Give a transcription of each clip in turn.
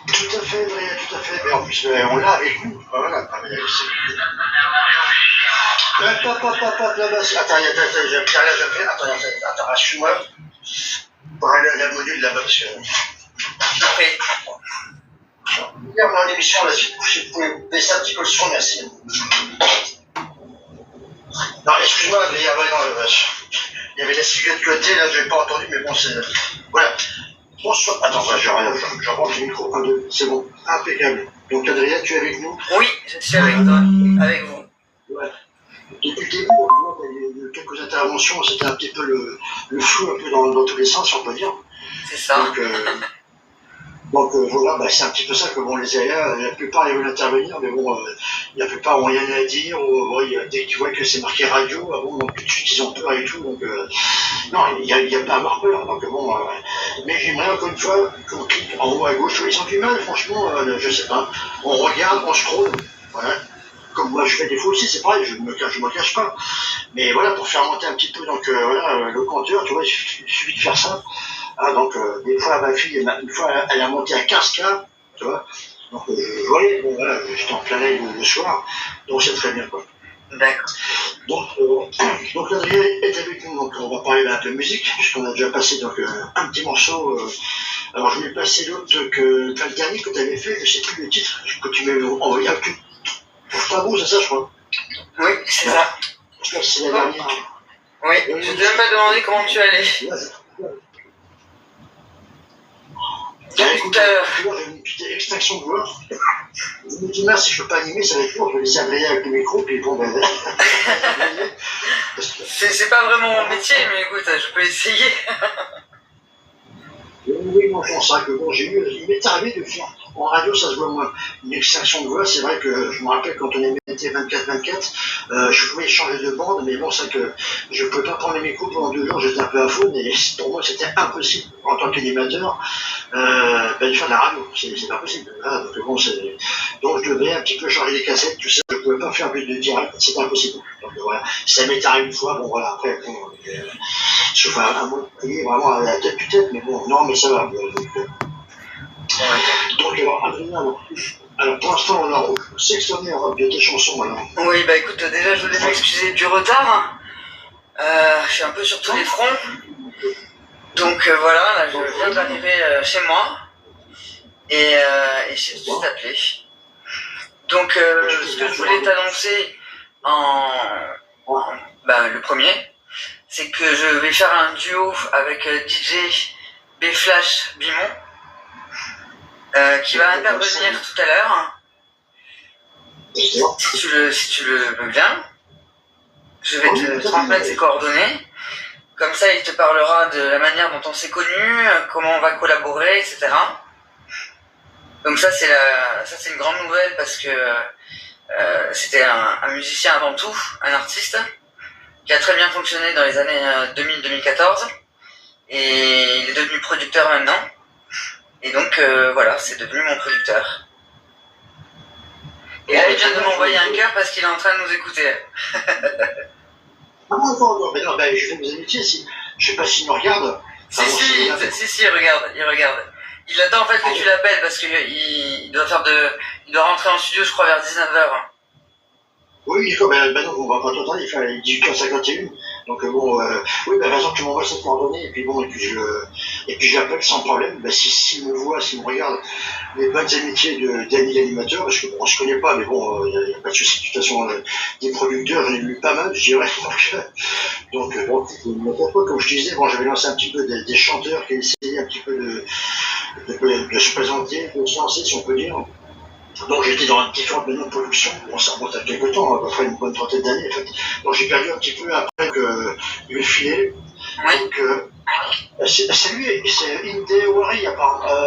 Tout à fait, Adrien, tout à fait. Mais en plus, on l'a avec nous. Voilà, travailler aussi. Là-bas, attends, rassure-moi. Pour aller à la module là-bas, parce que. Après. Regarde mon émission là, si vous pouvez baisser un petit peu le son, merci. Non, excuse-moi, mais il y avait la silhouette de côté, là, je n'ai pas entendu, mais bon, c'est. Voilà. Bonsoir. Attends, je rentre le micro. 1, 2, c'est bon. Impeccable. Donc, Adrien, tu es avec nous? Oui, je suis avec toi, avec vous. Ouais. Depuis le début, il y a eu quelques interventions, c'était un petit peu le flou, un peu dans tous les sens, on peut dire. C'est ça. Donc voilà, c'est un petit peu ça que bon, les aléas, la plupart ils veulent intervenir, mais bon, la plupart ont rien à dire. Dès que tu vois que c'est marqué radio, donc tout de suite ils ont peur et tout. Donc non, il n'y a pas à avoir peur. Donc bon, mais j'aimerais encore une fois qu'on clique en haut à gauche, ils sont du mal, franchement, je sais pas. On regarde, on scroll, voilà. Comme moi je fais des fois aussi, c'est pareil, je me cache pas. Mais voilà, pour faire monter un petit peu donc, voilà, le compteur, tu vois, il suffit de faire ça. Ah, donc, des fois, ma fille, une fois, elle a monté à 15K, tu vois. Donc, je voyais, bon, voilà, j'étais en plein live le soir, donc c'est très bien, quoi. D'accord. Donc Adrien est avec nous, donc on va parler un peu de musique, puisqu'on a déjà passé donc, un petit morceau. Alors, je vais passer l'autre le dernier que tu avais fait, je sais plus le titre, que tu m'avais envoyé un peu. Pour Tabou, c'est ça, je crois. Oui, c'est ça. Je pense que c'est la dernière. Oui, je ne t'ai même pas demandé comment tu allais. Écoute, j'ai une petite extinction de voix. Je me dis, mince, si je peux pas animer, ça va être lourd. Je vais laisser Adrien avec le micro, puis bon, C'est pas vraiment mon métier, mais écoute, je peux essayer. Oui, moi, je pense que bon, il m'est arrivé de faire, en radio, ça se voit moins, une extinction de voix. C'est vrai que je me rappelle quand on émettait 24-24, je pouvais changer de bande, mais bon, c'est que je ne pouvais pas prendre les micros pendant 2 jours, j'étais un peu à faune, et pour moi, c'était impossible, en tant qu'animateur, de faire de la radio. C'est pas possible. Voilà, donc, bon, donc, je devais un petit peu changer les cassettes, tout ça. Je ne pouvais pas faire plus de direct, c'était impossible. Donc, voilà. Ça m'est arrivé une fois, bon, voilà, après, bon, sauf un mot de prier, vraiment à la tête du tête, mais bon, non, mais ça va. Donc, alors, Adrien, alors pour l'instant, on a sectionné de tes chansons, alors. Oui, bah écoute, déjà, je voulais m'excuser du retard. Je suis un peu sur tous les fronts. Donc voilà, là, je viens d'arriver chez moi. Et j'ai juste appelé. Donc, ce que je voulais t'annoncer le premier, c'est que je vais faire un duo avec DJ B-Flash Bimon, qui va intervenir tout à l'heure. Si tu le veux bien, je vais te transmettre ses coordonnées. Comme ça, il te parlera de la manière dont on s'est connus, comment on va collaborer, etc. Donc ça, c'est une grande nouvelle parce que c'était un musicien avant tout, un artiste, qui a très bien fonctionné dans les années 2000-2014. Et il est devenu producteur maintenant. Et donc, voilà, c'est devenu mon producteur. Et là, il vient de m'envoyer un cœur parce qu'il est en train de nous écouter. Ah non, mais non, je fais mes amitiés, je sais pas s'il me regarde. Si, il regarde. Il attend en fait que tu l'appelles parce qu'il doit rentrer en studio, je crois, vers 19h. Oui, d'accord, non, on va pas t'entendre, il fait 18h51. Donc bon, oui, raison que tu m'envoies cette coordonnée, et puis bon, et puis j'appelle sans problème. S'il me voit, s'il me regarde, les bonnes amitiés d'Annie l'animateur, parce que bon, on se connaît pas, mais bon, il n'y a pas de souci. De toute façon, des producteurs, j'en ai vu pas mal, je dirais. Donc comme je disais, bon, j'avais lancé un petit peu des chanteurs qui essayaient un petit peu de se présenter, de se lancer, si on peut dire. Donc j'étais dans différentes maisons de production, bon ça remonte à quelques temps, à peu près une bonne trentaine d'années en fait. Donc j'ai perdu un petit peu après que le filet. Oui. Donc c'est lui, c'est Indewari,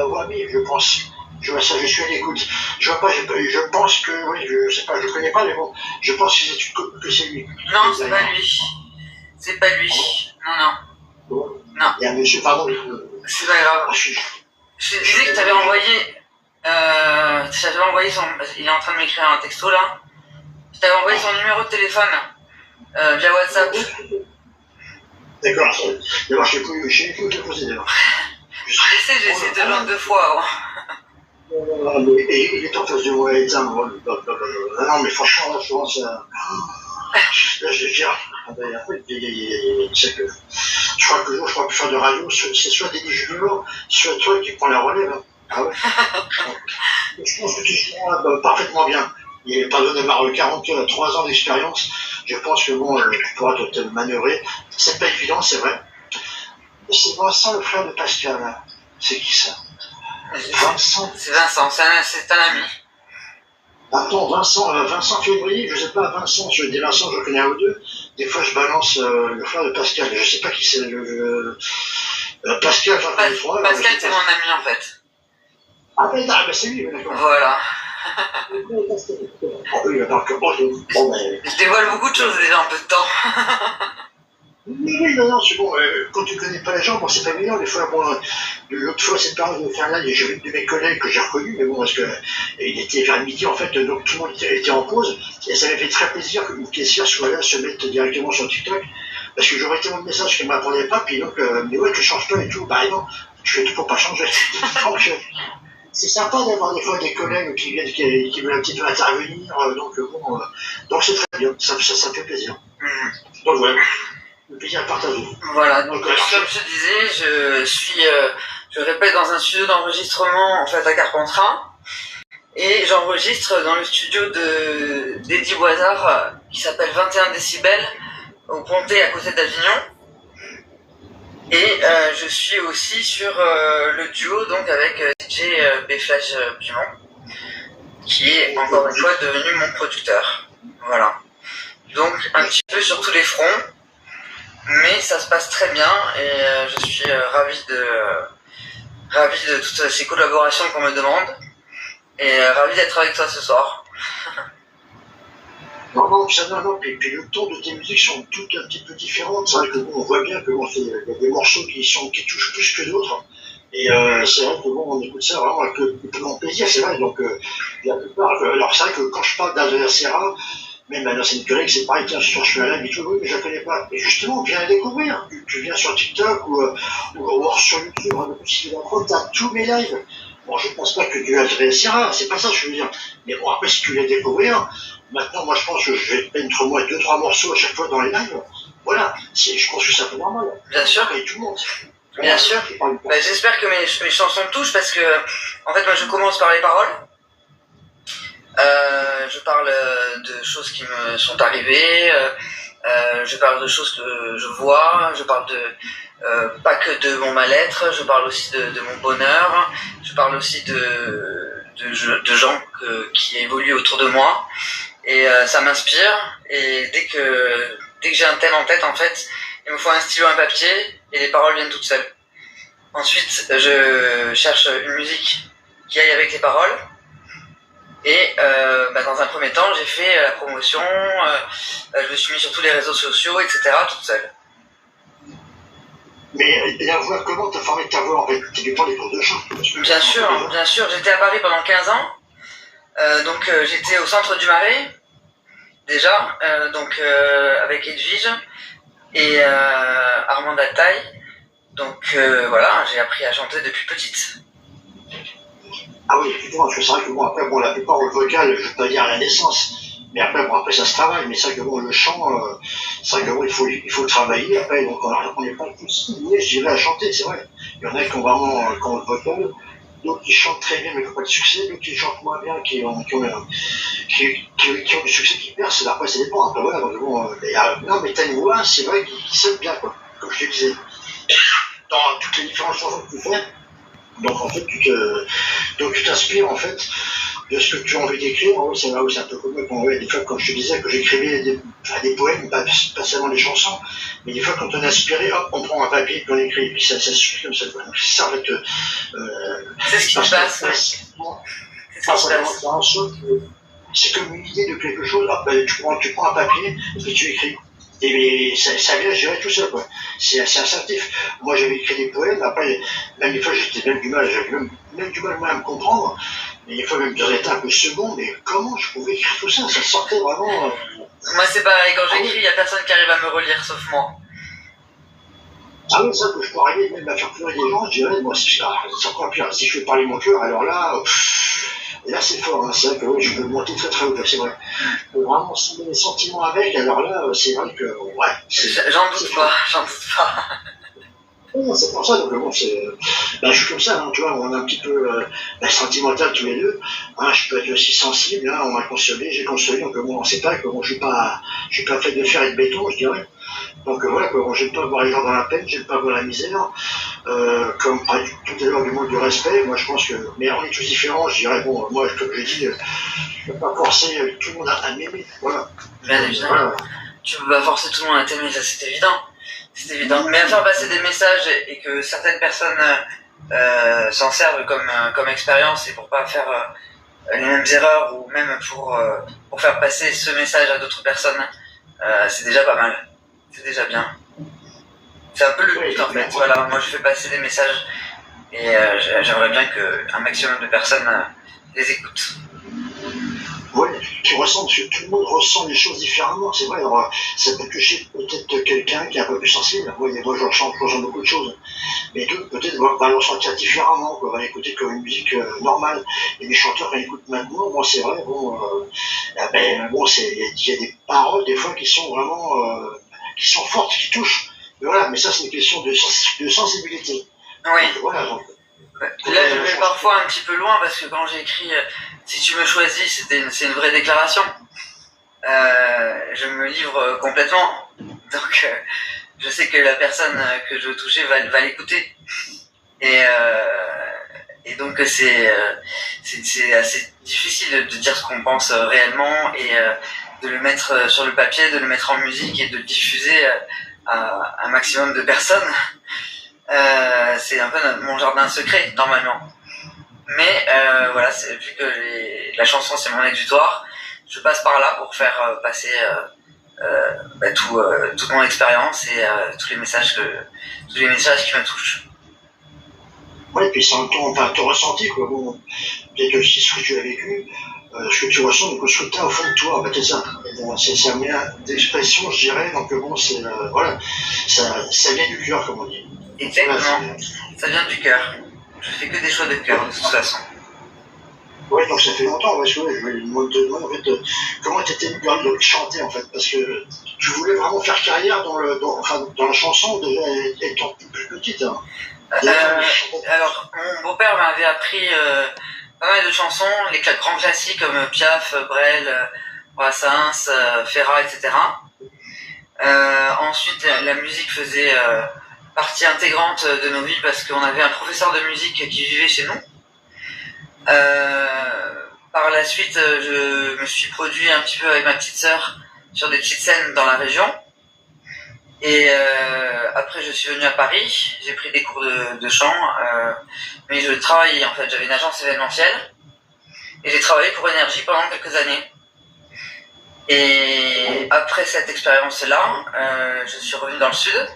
Wami, je pense. Je vois ça, je suis à l'écoute. Je vois pas, je pense que, oui, je sais pas, je connais pas, mais bon, je pense que c'est lui. Non, c'est pas lui. C'est pas lui. Non. Il y a un monsieur, pardon. C'est pas grave. Je te disais que t'avais envoyé. J'avais envoyé son. Il est en train de m'écrire un texto là. Je t'avais envoyé son numéro de téléphone via WhatsApp. D'accord. D'abord, je n'ai plus posé d'abord. J'ai essayé de joindre 2 fois avant. Et il est en face de moi, non, mais franchement, là, souvent, ça. Là, je dis, je crois que je crois plus faire de radio, c'est soit Denis Junior, soit toi qui prends la relève. Hein. Ah ouais. Je pense que tu feras parfaitement bien. Et pardonne d'avoir 43 ans d'expérience, je pense que bon, tu pourras te manœuvrer. C'est pas évident, c'est vrai. C'est Vincent, le frère de Pascal. Hein. C'est qui ça? Vincent. C'est Vincent, c'est un ami. Attends, Vincent Février, je sais pas, Vincent, je dis Vincent, je connais un ou deux. Des fois, je balance le frère de Pascal, je sais pas qui c'est Pascal, j'en connais trois. Pascal, c'est mon ami en fait. Ah, ben c'est lui, d'accord. Voilà. Ah oui, donc, bon, ben. Je dévoile beaucoup de choses déjà en peu de temps. Oui, non, c'est bon. Quand tu connais pas les gens, bon, c'est pas évident. Des fois, bon, l'autre fois, cette période de faire là, j'ai vu de mes collègues que j'ai reconnus, mais bon, parce que il était vers midi, en fait, donc tout le monde était en pause, et ça m'a fait très plaisir qu'une caissière soit là, se mette directement sur TikTok, parce que j'aurais été mon message qu'elle m'attendait pas, puis donc, mais ouais, tu changes pas et tout. Bah non, je fais tout pour pas changer. Donc, c'est sympa d'avoir des fois des collègues qui viennent, qui veulent un petit peu intervenir, donc bon, donc c'est très bien, ça me fait plaisir. Donc voilà. Le plaisir partagé. Voilà, donc comme je te disais, je répète dans un studio d'enregistrement en fait à Carpentras et j'enregistre dans le studio d'Eddie Boisard qui s'appelle 21 décibels au Pontet à côté d'Avignon et je suis aussi sur le duo donc avec DJ B-Flash Piment qui est encore une fois devenu mon producteur. Voilà. Donc un petit peu sur tous les fronts. Mais ça se passe très bien et je suis ravi de toutes ces collaborations qu'on me demande et ravi d'être avec toi ce soir. Non, puis le ton de tes musiques sont toutes un petit peu différentes. C'est vrai que bon, on voit bien que bon, il y a des morceaux qui touchent plus que d'autres. Et c'est vrai que bon, on écoute ça vraiment avec le plus grand plaisir, c'est vrai. Donc la plupart, alors c'est vrai que quand je parle d'Adrien Serra, même un ancien collègue, c'est pareil, tiens, je suis un ami, tout, oui, mais je ne connais pas. Et justement, viens à découvrir. Tu viens sur TikTok ou sur YouTube, si tu vas tu as tous mes lives. Bon, je ne pense pas que tu as Adrien Serra, c'est pas ça que je veux dire. Mais bon, après, si tu viens découvrir, maintenant, moi, je pense que je vais te mettre moi 2-3 morceaux à chaque fois dans les lives. Voilà, je pense que c'est un peu normal. Bien sûr. Et tout le monde. Bien sûr. Bah, j'espère que mes chansons touchent parce que, en fait, moi, je commence par les paroles. Je parle de choses qui me sont arrivées, je parle de choses que je vois, je parle pas que de mon mal-être, je parle aussi de mon bonheur, je parle aussi de gens qui évoluent autour de moi et ça m'inspire et dès que j'ai un thème en tête en fait, il me faut un stylo, un papier et les paroles viennent toutes seules. Ensuite, je cherche une musique qui aille avec les paroles. Et dans un premier temps, j'ai fait la promotion, je me suis mis sur tous les réseaux sociaux, etc., toute seule. Mais la voix, comment t'as formé ta voix en fait? Tu dépends des cours de chant. Bien sûr. J'étais à Paris pendant 15 ans. Donc j'étais au centre du Marais, déjà, avec Edwige et Armand Altaï. Donc voilà, j'ai appris à chanter depuis petite. Ah oui, effectivement, parce que c'est vrai que bon, après, bon, la plupart le vocal, je ne vais pas dire à la naissance, mais après, bon, après ça se travaille, mais c'est vrai que bon, le chant, c'est vrai que bon, il faut le travailler, après, donc on n'est pas tous liés, je dirais, à chanter, c'est vrai. Il y en a qui ont vraiment, qui ont le vocal, d'autres qui chantent très bien, mais qui n'ont pas de succès, d'autres qui chantent moins bien, qui ont du succès, qui percent, après, ça dépend, après, voilà, donc bon, non, mais t'as une voix, c'est vrai, qui sonne bien, quoi, comme je te disais. Dans toutes les différentes chansons que tu fais, donc en fait, tu t'inspires en fait de ce que tu as envie d'écrire. En vrai, c'est là où c'est un peu comme moi, des fois quand je te disais que j'écrivais des poèmes, pas seulement des chansons, mais des fois quand on est inspiré, hop, on prend un papier et puis on écrit, et puis ça se suit comme ça. Donc c'est ça en fait. C'est ce qui se passe. C'est comme une idée de quelque chose. Après, tu prends un papier et puis tu écris. Et ça vient, je dirais, tout seul, quoi. C'est assez instinctif. Moi, j'avais écrit des poèmes, après, même des fois, j'avais même du mal moi, à me comprendre. Et des fois, même dans l'état un peu second, mais comment je pouvais écrire tout ça? Ça sortait vraiment. Moi, c'est pareil, quand j'écris, il n'y a personne qui arrive à me relire, sauf moi. Ah oui, ça que je peux arriver même à faire pleurer des gens, je dirais, moi, c'est encore pire. Si je fais parler mon cœur, alors là, et là c'est fort, hein. C'est vrai que oui, je peux monter très très haut, c'est vrai. Je peux vraiment signer mes sentiments avec, alors là, c'est vrai que, ouais. J'en doute pas, j'en doute pas. Ouais, c'est pour ça, donc bon, je suis comme ça, hein, tu vois, on est un petit peu sentimental tous les deux, hein, je peux être aussi sensible, hein, on m'a consolé, j'ai consolé, donc bon, on sait pas que bon, je suis pas fait de fer et de béton, je dirais. Donc voilà, bon, j'aime pas voir les gens dans la peine, j'aime pas voir la misère, comme pas tout à l'heure du mot du respect, moi je pense que, mais on est tous différents, je dirais, bon, moi, comme je dis, je ne peux pas forcer tout le monde à m'aimer, voilà. Bien évidemment, voilà. Tu peux pas forcer tout le monde à t'aimer, ça c'est évident. C'est évident. Mais à faire passer des messages et que certaines personnes s'en servent comme expérience et pour pas faire les mêmes erreurs ou même pour faire passer ce message à d'autres personnes, c'est déjà pas mal. C'est déjà bien. C'est un peu le but en fait. Voilà, moi je fais passer des messages et j'aimerais bien qu'un maximum de personnes les écoutent. Oui, tu ressens, parce que tout le monde ressent les choses différemment, c'est vrai. Alors, ça peut toucher peut-être quelqu'un qui est un peu plus sensible. Moi, je ressens beaucoup de choses. Mais d'autres, peut-être, va le ressentir différemment, quoi, va l'écouter comme une musique normale. Et les chanteurs, quand ils écoutent maintenant, bon, c'est vrai, bon, bon, il y a des paroles, des fois, qui sont vraiment, qui sont fortes, qui touchent. Mais voilà, mais ça, c'est une question de sensibilité. Oui. Donc, voilà, donc. Là, je vais parfois un petit peu loin parce que quand j'ai écrit Si tu me choisis, c'est une vraie déclaration. Je me livre complètement. Donc, je sais que la personne que je veux toucher va l'écouter. Et donc, c'est assez difficile de dire ce qu'on pense réellement et de le mettre sur le papier, de le mettre en musique et de le diffuser à un maximum de personnes. C'est un peu mon jardin secret, normalement. Mais voilà, vu que la chanson c'est mon exutoire, je passe par là pour faire passer toute mon expérience et tous les messages qui me touchent. Oui, puis c'est en ton ressenti, quoi. Bon, peut-être aussi ce que tu as vécu, ce que tu ressens, donc ce que tu as au fond de toi, c'est ça. C'est un moyen d'expression, je dirais, donc bon, c'est, voilà, ça vient du cœur, comme on dit. Exactement, voilà, ça vient du cœur. Je fais que des choix de cœur, de toute façon. Oui, donc ça fait longtemps, parce que je me demande en fait comment tu étais venu de chanter en fait, parce que tu voulais vraiment faire carrière dans la chanson déjà étant plus petite. Hein. Alors, mon beau-père m'avait appris pas mal de chansons, les grands classiques comme Piaf, Brel, Brassens, Ferrat, etc. Ensuite, la musique faisait partie intégrante de nos vies parce qu'on avait un professeur de musique qui vivait chez nous. Par la suite, je me suis produit un petit peu avec ma petite sœur sur des petites scènes dans la région. Et après, je suis venu à Paris. J'ai pris des cours de chant, mais je travaillais en fait. J'avais une agence événementielle et j'ai travaillé pour Énergie pendant quelques années. Et après cette expérience-là, je suis revenu dans le sud.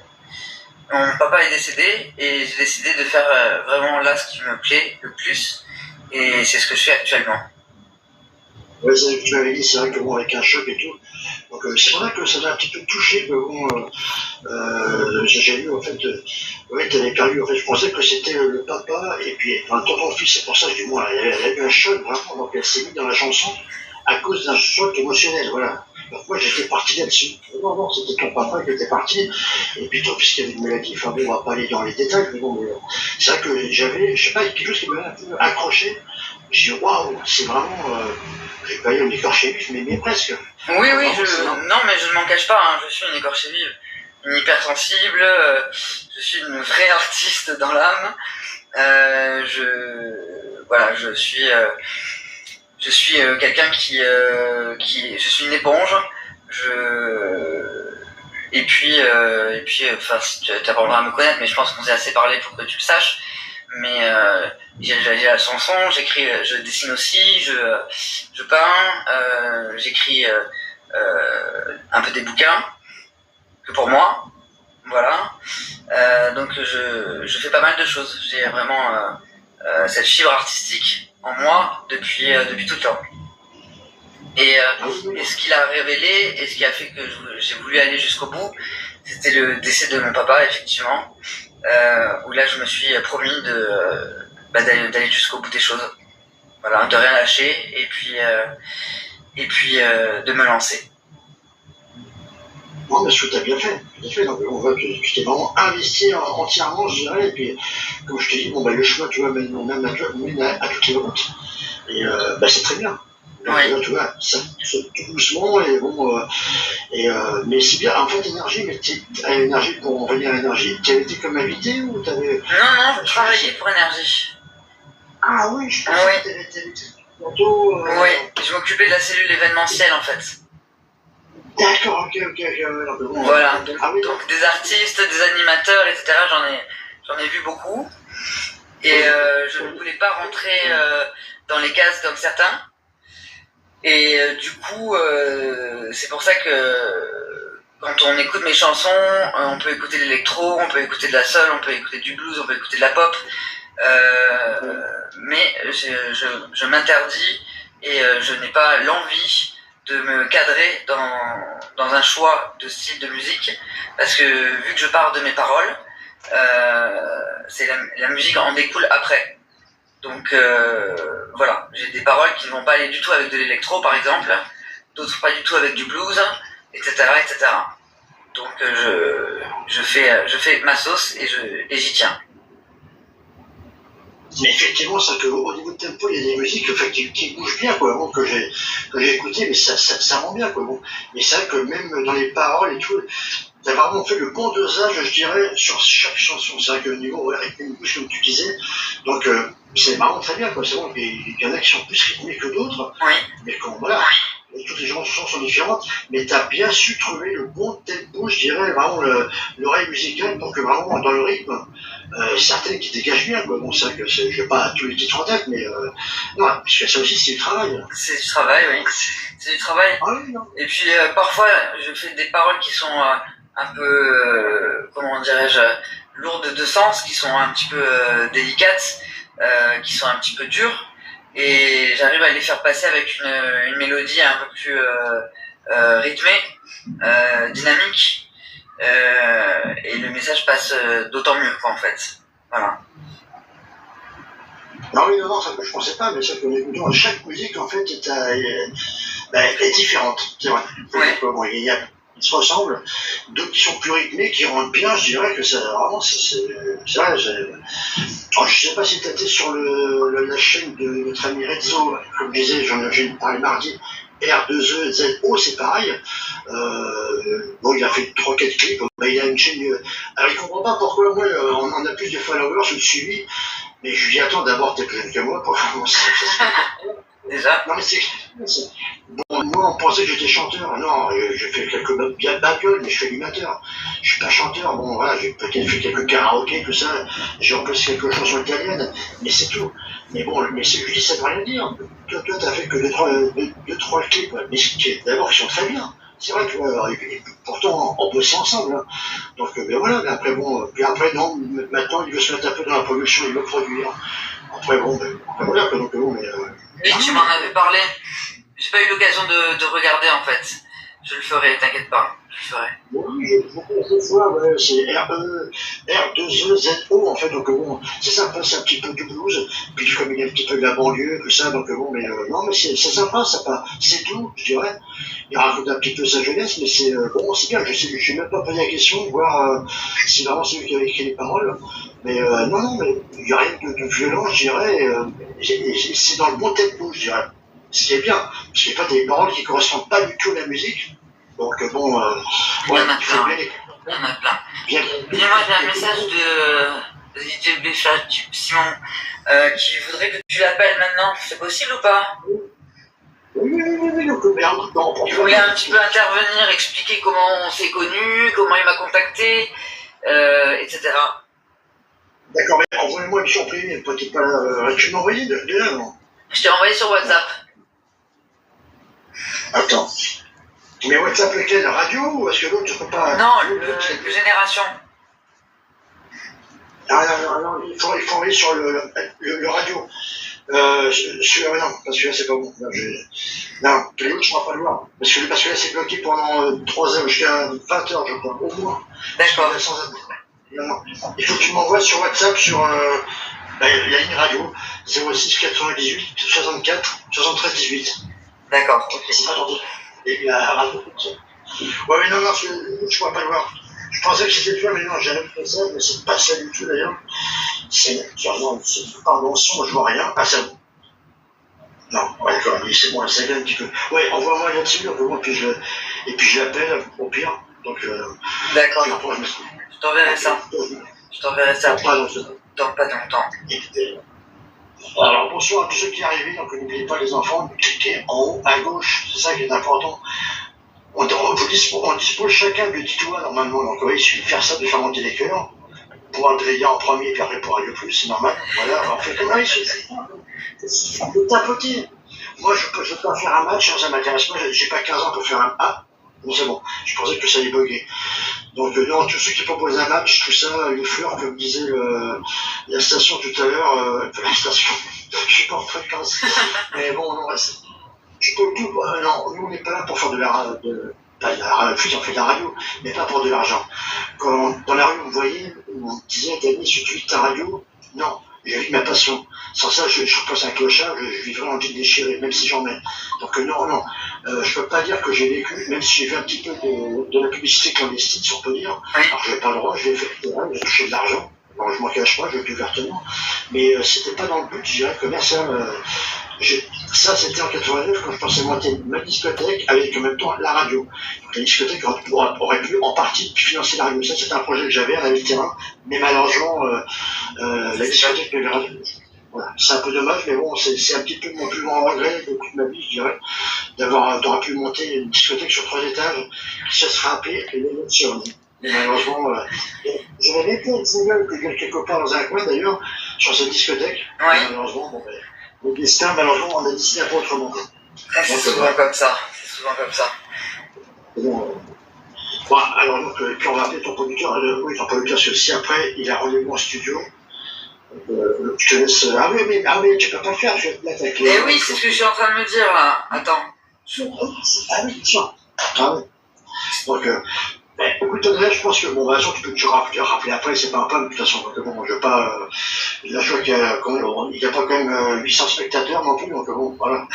Mon papa est décédé et j'ai décidé de faire vraiment là ce qui me plaît le plus. Et c'est ce que je fais actuellement. Ouais, c'est ce que tu m'avais dit, c'est vrai que bon, avec un choc et tout. Donc c'est vrai que ça m'a un petit peu touché, que bon, j'ai vu en fait, ouais, tu avais perdu, en fait, je pensais que c'était le papa, et puis, enfin, ton fils, c'est pour ça que je dis, moi, elle a eu un choc, vraiment, donc elle s'est mise dans la chanson à cause d'un choc émotionnel, voilà. Donc moi, j'étais parti là-dessus. Non, c'était ton papa qui était parti, et puis ton fils qui avait une maladie, enfin bon, on va pas aller dans les détails, mais bon, c'est vrai que j'avais, je sais pas, quelque chose qui m'a un peu accroché. J'ai dit, waouh, c'est vraiment, j'ai pas eu une écorché vive, mais presque. Oui, non, mais je ne m'en cache pas, hein, je suis une écorché vive, une hypersensible, je suis une vraie artiste dans l'âme. Je suis quelqu'un je suis une éponge. Et puis, enfin, tu apprendras à me connaître, mais je pense qu'on s'est assez parlé pour que tu le saches. Mais j'ai la chanson, j'écris, je dessine aussi, je peins, j'écris un peu des bouquins que pour moi, voilà. Donc je fais pas mal de choses. J'ai vraiment cette fibre artistique en moi depuis tout le temps. Et ce qu'il a révélé et ce qui a fait que j'ai voulu aller jusqu'au bout, C'était le décès de mon papa, effectivement, où là je me suis promis d'aller jusqu'au bout des choses. Voilà, de rien lâcher et puis de me lancer. Non, mais ce que tu as bien fait. Donc, on voit que tu t'es vraiment investi entièrement, je dirais. Et puis, comme je te dis, le chemin, tu vois, mène à toutes les routes. Et c'est très bien. Donc, Oui. tu vois, ça tout doucement. Et bon, mais c'est bien. En fait, énergie, pour en revenir à l'énergie, tu avais été comme invité ou tu avais. Non, je travaillais pour Énergie. Ah oui, je pensais que tu avais été bientôt. Oui, je m'occupais de la cellule événementielle en fait. D'accord, ok. Voilà, donc des artistes, des animateurs, etc. J'en ai vu beaucoup. Et je ne voulais pas rentrer dans les cases comme certains. Et du coup, c'est pour ça que quand on écoute mes chansons, on peut écouter de l'électro, on peut écouter de la soul, on peut écouter du blues, on peut écouter de la pop. Mais je m'interdis et je n'ai pas l'envie de me cadrer dans un choix de style de musique, parce que vu que je pars de mes paroles, c'est la musique en découle après. Donc voilà, j'ai des paroles qui ne vont pas aller du tout avec de l'électro par exemple, d'autres pas du tout avec du blues, etc. Donc je fais ma sauce et j'y tiens. Mais effectivement, c'est qu'au niveau de tempo, il y a des musiques qui bougent bien, quoi, bon, que j'ai écouté, mais ça rend bien, quoi. Bon. Mais c'est vrai que même dans les paroles et tout, t'as vraiment fait le bon dosage, je dirais, sur chaque chanson. C'est vrai que le niveau rythmique bouge, comme tu disais, donc c'est vraiment très bien, quoi. C'est bon, il y en a qui sont plus rythmés que d'autres, oui. Mais voilà. Toutes les chansons sont différentes, mais tu as bien su trouver le bon tempo, je dirais, vraiment l'oreille musicale pour que vraiment dans le rythme, certaines qui dégagent bien, quoi. Bon, c'est vrai que je n'ai pas tous les titres en tête, mais non, parce que ça aussi c'est du travail. C'est du travail, oui. C'est du travail. Ah oui, non. Et puis parfois, je fais des paroles qui sont un peu, comment dirais-je, lourdes de sens, qui sont un petit peu délicates, qui sont un petit peu dures. Et j'arrive à les faire passer avec une mélodie un peu plus rythmée, dynamique, et le message passe d'autant mieux, quoi, en fait. Voilà. Non, ça je pensais pas, mais ça que écoutant chaque musique en fait est différente, c'est vrai. Ouais. Bon, ils se ressemblent, d'autres qui sont plus rythmés, qui rendent bien, je dirais que ça vraiment c'est vrai. Alors, je sais pas si tu étais sur la chaîne de notre ami Rezzo, comme je disais, j'ai parlé mardi, R2EZO, c'est pareil. Bon, il a fait 3-4 clips, il a une chaîne. Alors, il comprend pas pourquoi moi on a plus de followers ou de suivi, mais je lui dis attends, d'abord t'es plus jeune que moi pour commencer. Déjà. Non, mais c'est. Bon, moi, on pensait que j'étais chanteur. Non, j'ai fait quelques babioles, mais je suis animateur. Je suis pas chanteur. Bon, voilà, j'ai peut-être fait quelques karaokés, tout ça. J'ai remplacé quelques chansons italiennes, mais c'est tout. Mais bon, mais je dis, ça veut rien dire. Toi, t'as fait que deux, trois clips, mais d'abord, ils sont très bien. C'est vrai que, pourtant, on bossait ensemble. Hein. Donc, ben voilà, mais après, bon, puis après, non, maintenant, il veut se mettre un peu dans la production, il veut produire. Après, bon, après, voilà, donc, bon, mais. Oui, tu m'en avais parlé. J'ai pas eu l'occasion de regarder en fait. Je le ferai, t'inquiète pas, je le ferai. Oui, je connais cette fois, ouais, c'est R2EZO en fait, donc bon, c'est sympa, c'est un petit peu du blues, puis comme il y a un petit peu de la banlieue, tout ça, donc bon, mais non, mais c'est sympa, c'est tout, je dirais. Il raconte un petit peu sa jeunesse, mais c'est bon, c'est bien, je suis même pas posé la question, voir si vraiment c'est lui qui avait écrit les paroles, mais non, mais il n'y a rien de violent, je dirais, c'est dans le bon tempo, je dirais. Ce qui est bien, parce qu'il n'y a pas des paroles qui ne correspondent pas du tout à la musique. Donc bon, il y en a plein. Il y en a plein. Dis-moi, j'ai un message de DJ Bécha, Simon, qui voudrait que tu l'appelles maintenant. C'est possible ou pas? Oui, donc merde. Il voulait un petit peu intervenir, expliquer comment on s'est connus, comment il m'a contacté, etc. D'accord, mais envoyez-moi une surprise, peut-être pas. Tu m'as envoyé de là, non? Je t'ai envoyé sur WhatsApp. Attends. Mais WhatsApp lequel? Radio ou est-ce que l'autre tu peux pas. Non, le Génération. Ah non, il faut envoyer sur le radio. Non, parce que là, c'est pas bon. Non, tous les autres, je ne pourrais pas le voir. Parce que là, c'est bloqué pendant 3 heures, jusqu'à 20 heures, je crois, au moins. D'accord. Non. Il faut que tu m'envoies sur WhatsApp, il y a une radio, 06 98 64 73 18. D'accord, ok. C'est pas tendu. Et puis la radio, comme ça. Ouais, mais non, je ne pourrais pas le voir. Je pensais que c'était toi, mais non, j'ai rien fait ça, mais c'est pas ça du tout d'ailleurs. Par mon son, je vois rien. Ah, ça. Non, ouais, d'accord, oui, c'est bon, ça vient un petit peu. Ouais, envoie-moi là-dessus, et puis je l'appelle, au pire. Donc, d'accord. Je t'enverrai ça. Dans pas longtemps. Alors, bonsoir à tous ceux qui arrivent, donc n'oubliez pas les enfants, cliquez en haut à gauche, c'est ça qui est important. On dispose chacun de 10 doigts normalement, donc oui, il suffit de faire ça, de faire monter les cœurs, pour Andrea en premier, puis après pour Radio Plus, c'est normal. Voilà, on fait comme ça, il suffit de tapoter. Moi, je peux pas faire un match, ça m'intéresse pas, j'ai pas 15 ans pour faire un. Ah, bon, c'est bon, je pensais que ça allait bugger. Donc, non, tous ceux qui proposent un match, tout ça, les fleurs, comme disait la station tout à l'heure, la station, je suis pas en fréquence, mais bon, non, je peux tout, non, nous on n'est pas là pour faire de la radio, on fait de la radio, mais pas pour de l'argent. Quand dans la rue on me voyait, on me disait, Dany, si tu vis ta radio, non, j'ai vu ma passion. Sans ça, je repasse un clochard, je vivrais en vie déchirée, même si j'en ai. Donc non, je peux pas dire que j'ai vécu, même si j'ai fait un petit peu de la publicité clandestine, si on peut dire. Alors je n'ai pas le droit, je l'ai fait, j'ai touché de l'argent. Bon, je m'en cache pas, je le dis ouvertement. Mais c'était pas dans le but, je dirais, commercial. Ça, c'était en 89 quand je pensais monter ma discothèque avec en même temps la radio. Donc la discothèque aurait pu en partie financer la radio. Ça, c'était un projet que j'avais, on avait le terrain, mais malheureusement, la discothèque ne verra. Voilà. C'est un peu dommage, mais bon, c'est un petit peu mon plus grand regret de toute ma vie, je dirais, d'avoir pu monter une discothèque sur 3 étages qui se serait appelée l'émotion. Mais malheureusement, j'avais mis plein de singles que j'ai quelque part dans un coin d'ailleurs, sur cette discothèque. Ouais. Malheureusement, le destin, malheureusement, on a décidé un peu autrement. C'est souvent comme ça. Bon, alors, donc, puis on va appeler ton producteur. Oui, ton producteur, parce que si après, il a rendez-vous en studio, je te laisse. Ah oui, tu peux pas le faire, je vais te mettre avec les. Eh oui, c'est ce que je suis en train de me dire là. Attends. Ah oui, tiens. Ah oui. Donc, écoute, André, je pense que, bon, bah, tu peux toujours rappeler après, c'est pas un problème, de toute façon. Donc, bon, je veux pas. Là, je vois qu'il y a pas quand même 800 spectateurs non plus, donc, bon, voilà.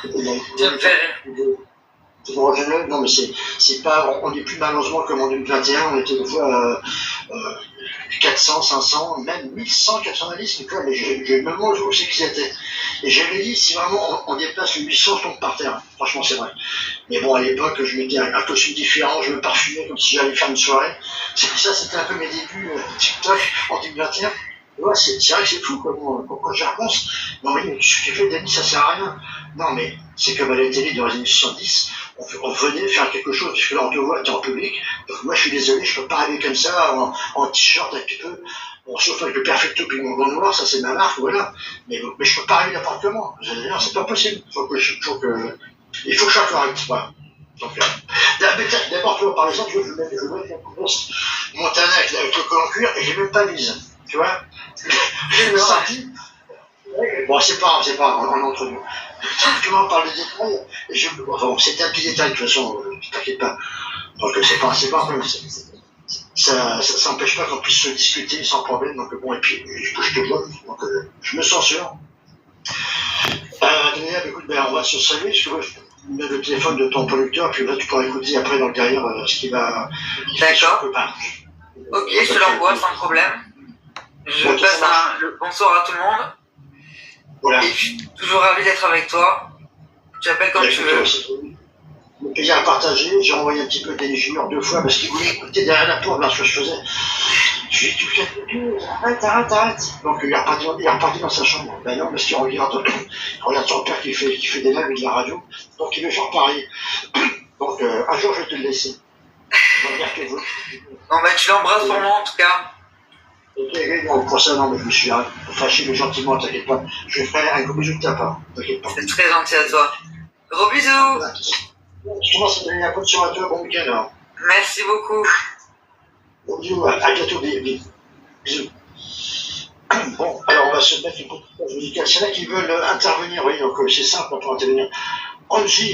Tu me fais rire. Non, mais c'est pas. On n'est plus malheureusement comme en 2021, on était des fois 400, 500, même 1190, mais je me demande où c'est qu'ils étaient. Et j'avais dit, si vraiment on dépasse le 800, je tombe par terre. Franchement, c'est vrai. Mais bon, à l'époque, je mettais un costume différent, je me parfumais comme si j'allais faire une soirée. Ça, c'était un peu mes débuts TikTok en 2021. Ouais, c'est vrai que c'est fou, quoi. Quand j'y repense, non, mais ce que tu fais, Dany, ça sert à rien. Non, mais c'est comme à la télé dans les années 70, on venait faire quelque chose, parce que là, on te voit, t'es en public. Donc, moi, je suis désolé, je peux pas arriver comme ça, en t-shirt, un petit peu. Bon, sauf avec le perfecto puis mon gant noir, ça, c'est ma marque, voilà. Mais je peux pas arriver n'importe comment. C'est pas possible. Il faut que je sois correct, voilà. Donc, d'abord, tu vois, par exemple, je veux mettre la veste Montana avec le col en cuir, et j'ai même pas mise. Tu vois, je me senti. Bon, c'est pas grave, on est entre nous. Tu m'en parles des détails, enfin, c'était un petit détail, de toute façon, t'inquiète pas. Donc, c'est pas un problème. Ça n'empêche pas qu'on puisse se discuter sans problème. Donc, bon, et puis, je te vois, donc, je me censure. Daniel, écoute, on va se saluer, je mets le téléphone de ton producteur, puis là, tu pourras écouter après dans le derrière ce qui va. D'accord. Ok, je te l'envoie sans problème. Je passe le bonsoir à tout le monde. Voilà. Et je suis toujours ravi d'être avec toi. Tu appelles quand tu veux. Le plaisir à partager. J'ai envoyé un petit peu des juniors 2 fois parce qu'ils voulaient écouter derrière la porte, voir ce que je faisais. Je lui ai dit, tu fais arrête. Donc il est reparti dans sa chambre. Ben non, parce qu'il regarde son père qui fait des lives avec de la radio. Donc il veut faire pareil. Donc un jour je vais te le laisser. Bon ben tu l'embrasses pour moi en tout cas. Ok, non, pour ça, non, mais je me suis fâché, mais gentiment, t'inquiète pas. Je ferai un gros bisou de ta part, t'inquiète pas. C'est très gentil à toi. Gros bisous. Voilà. Je commence à donner un coup de sur à toi, bon week-end alors. Merci beaucoup. Bon bisous, à bientôt, bisous. Bon, alors on va se mettre. qui veulent intervenir, oui, donc c'est simple pour intervenir. Angie